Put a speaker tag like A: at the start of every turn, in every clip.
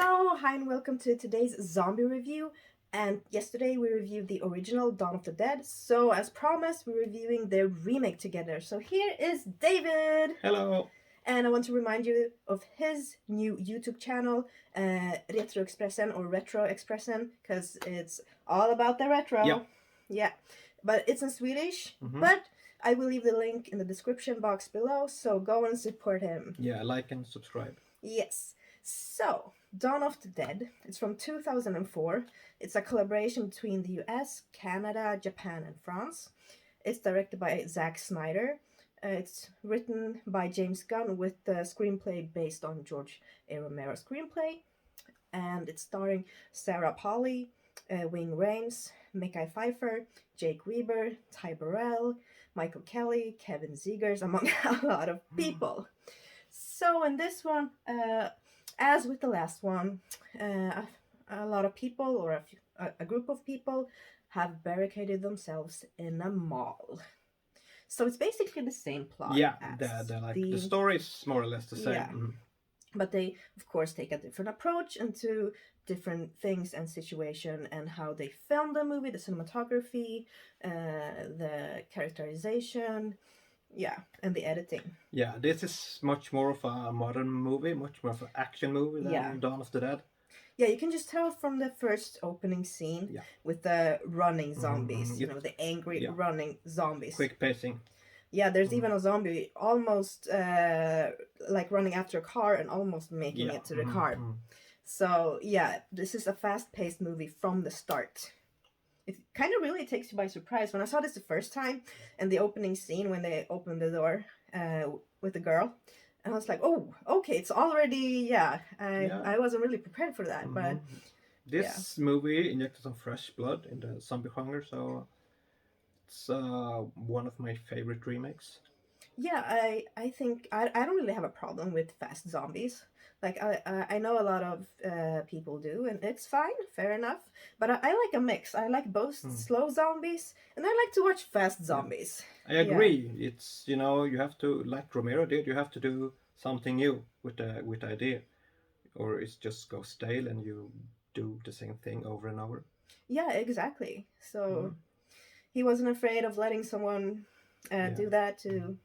A: Hi and welcome to today's zombie review. And yesterday we reviewed the original Dawn of the Dead. So, as promised, we're reviewing the remake together. So, here is David.
B: Hello.
A: And I want to remind you of his new YouTube channel, Retro Expressen or Retro Expressen, because it's all about the retro.
B: Yeah.
A: Yeah. But it's in Swedish.
B: Mhm.
A: But I will leave the link in the description box below. So, go and support him.
B: Yeah, like and subscribe.
A: Yes. So, Dawn of the Dead. It's from 2004. It's a collaboration between the US, Canada, Japan, and France. It's directed by Zack Snyder. It's written by James Gunn with the screenplay based on George A. Romero's screenplay. And it's starring Sarah Polley, Wing Rames, Mekhi Phifer, Jake Weber, Ty Burrell, Michael Kelly, Kevin Zegers, among a lot of people. So in this one, as with the last one, a lot of people or a group of people have barricaded themselves in a mall. So it's basically the same plot.
B: Yeah,
A: as
B: the story is more or less the same.
A: Yeah. But they, of course, take a different approach into different things and situation and how they film the movie, the cinematography, the characterization, and the editing.
B: Yeah, this is much more of a modern movie, much more of an action movie than Dawn of the Dead.
A: Yeah, you can just tell from the first opening scene with the running zombies, the angry running zombies.
B: Quick pacing.
A: Yeah, there's even a zombie almost like running after a car and almost making it to the car. So, yeah, this is a fast-paced movie from the start. It kind of really takes you by surprise. When I saw this the first time and the opening scene when they opened the door with the girl, and I was like, oh, okay, it's already, I wasn't really prepared for that, but...
B: This movie injected some fresh blood in the zombie genre, so it's one of my favorite remakes.
A: Yeah, I think I don't really have a problem with fast zombies. Like I know a lot of people do, and it's fine, fair enough. But I like a mix. I like both slow zombies, and I like to watch fast zombies.
B: I agree. It's you have to, like Romero did, you have to do something new with the idea, or it's just go stale and you do the same thing over and over.
A: Yeah, exactly. So he wasn't afraid of letting someone do that to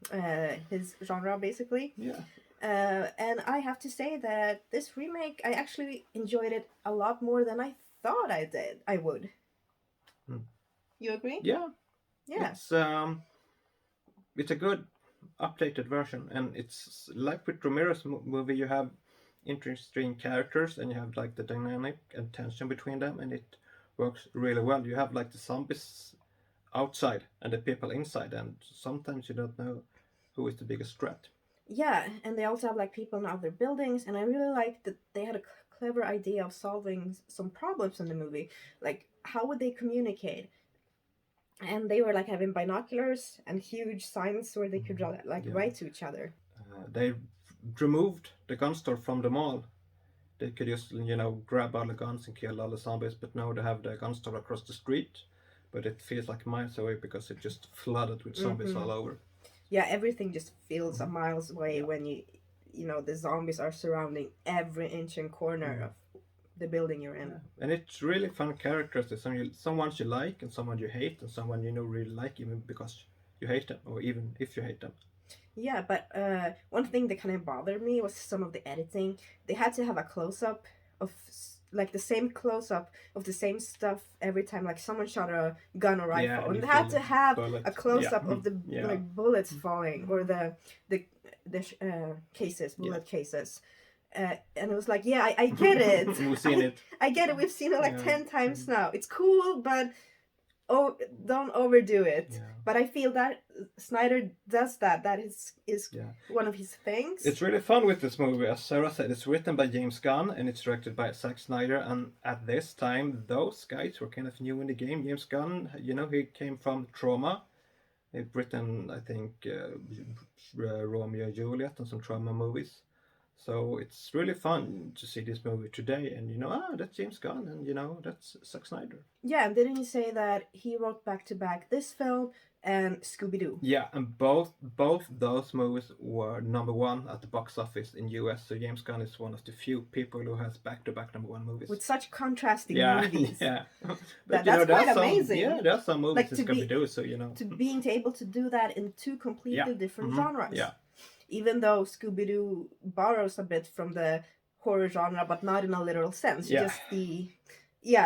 A: his genre, basically.
B: Yeah.
A: And I have to say that this remake, I actually enjoyed it a lot more than I thought I would. You agree?
B: Yeah.
A: Yeah.
B: It's a good updated version, and it's like with Romero's movie, you have interesting characters and you have like the dynamic and tension between them, and it works really well. You have like the zombies outside and the people inside, and sometimes you don't know who is the biggest threat.
A: Yeah, and they also have like people in other buildings, and I really liked that they had a clever idea of solving some problems in the movie. Like, how would they communicate? And they were like having binoculars and huge signs where they could write to each other.
B: They removed the gun store from the mall. They could just grab all the guns and kill all the zombies, but now they have the gun store across the street. But it feels like miles away because it just flooded with zombies all over.
A: Yeah, everything just feels a miles away when the zombies are surrounding every inch and corner of the building you're in.
B: Yeah. And it's really fun characters. There's someone you like and someone you hate, and someone really like even because you hate them, or even if you hate them.
A: Yeah, but one thing that kind of bothered me was some of the editing. They had to have a close-up of like the same close-up of the same stuff every time, like someone shot a gun or rifle, and they had to have a close-up of the bullets falling or the cases, bullet cases. And it was like, I get it.
B: We've seen it.
A: I get it. We've seen it like 10 times now. It's cool, but don't overdo it. Yeah. But I feel that Snyder does that. That is one of his things.
B: It's really fun with this movie. As Sarah said, it's written by James Gunn and it's directed by Zack Snyder. And at this time, those guys were kind of new in the game. James Gunn, he came from Trauma. He'd written, I think, Romeo and Juliet and some Trauma movies. So it's really fun to see this movie today, and that's James Gunn, and that's Zack Snyder.
A: Yeah, and didn't you say that he wrote back to back this film and Scooby Doo?
B: Yeah, and both those movies were number one at the box office in US. So James Gunn is one of the few people who has back-to-back number one movies.
A: With such contrasting
B: yeah,
A: movies.
B: yeah. But
A: That's quite
B: there's
A: amazing.
B: There are some movies
A: Like,
B: in Scooby Doo, so
A: to being able to do that in two completely different genres.
B: Yeah.
A: Even though Scooby Doo borrows a bit from the horror genre, but not in a literal sense.
B: Yeah.
A: Just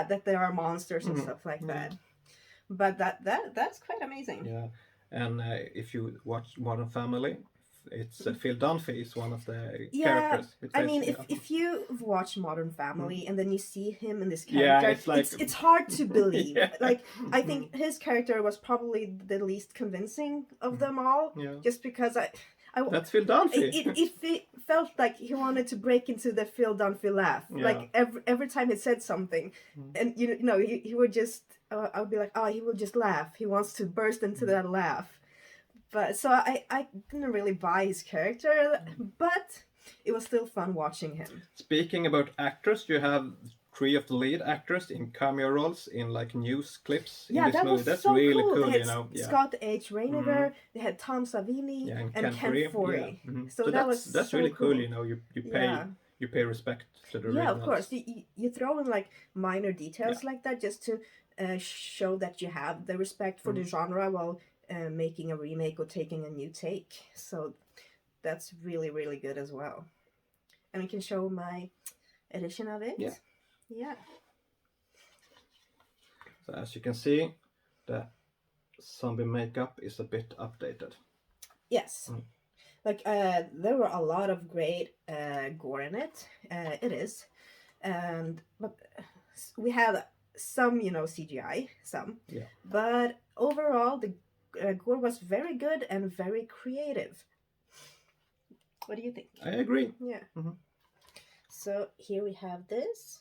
A: that there are monsters and stuff like that. But that's quite amazing.
B: Yeah, and if you watch Modern Family, it's Phil Dunphy is one of the characters.
A: I mean, if you watch Modern Family and then you see him in this character, it's hard to believe. Like, I think his character was probably the least convincing of them all.
B: Yeah.
A: Just because
B: that's Phil Dunphy.
A: It felt like he wanted to break into the Phil Dunphy laugh.
B: Yeah.
A: Like every time he said something, and he would just I would be like, oh, he will just laugh. He wants to burst into that laugh. But so I didn't really buy his character, but it was still fun watching him.
B: Speaking about actors, you have 3 of the lead actors in cameo roles in like news clips in this movie. That's
A: so
B: really
A: cool.
B: cool,
A: They had Scott H. Reiniger, they had Tom Savini, and Ken Foree.
B: Yeah.
A: So
B: that's
A: so
B: really cool.
A: cool.
B: You pay respect to the
A: originals.
B: originals.
A: Of course. You throw in like minor details like that just to show that you have the respect for the genre while making a remake or taking a new take. So that's really, really good as well. And I can show my edition of it. Yeah.
B: So as you can see, the zombie makeup is a bit updated.
A: Yes. Like there were a lot of great gore in it. It is. But we had some, CGI, some. Yeah. But overall, the gore was very good and very creative. What do you think?
B: I agree.
A: Yeah. So here we have this.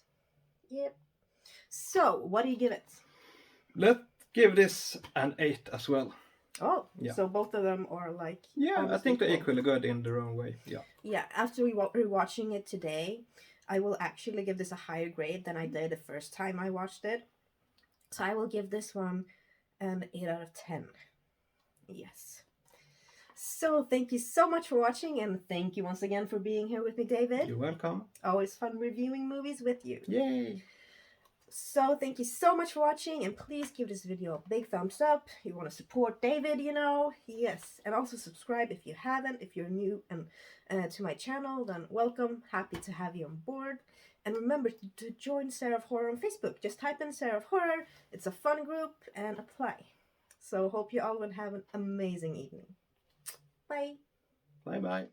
A: Yep. So what do you give it?
B: Let's give this an 8 as well.
A: Oh, so both of them are like...
B: Yeah, I think they're equally good in their own way. Yeah.
A: Yeah, after rewatching it today, I will actually give this a higher grade than I did the first time I watched it. So I will give this one an 8 out of 10. Yes. So thank you so much for watching, and thank you once again for being here with me, David.
B: You're welcome.
A: Always fun reviewing movies with you.
B: Yay!
A: So thank you so much for watching, and please give this video a big thumbs up. You want to support David, Yes, and also subscribe if you haven't. If you're new to my channel, then welcome. Happy to have you on board. And remember to join Sarah of Horror on Facebook. Just type in Sarah of Horror. It's a fun group, and apply. So hope you all will have an amazing evening. Bye.
B: Bye-bye.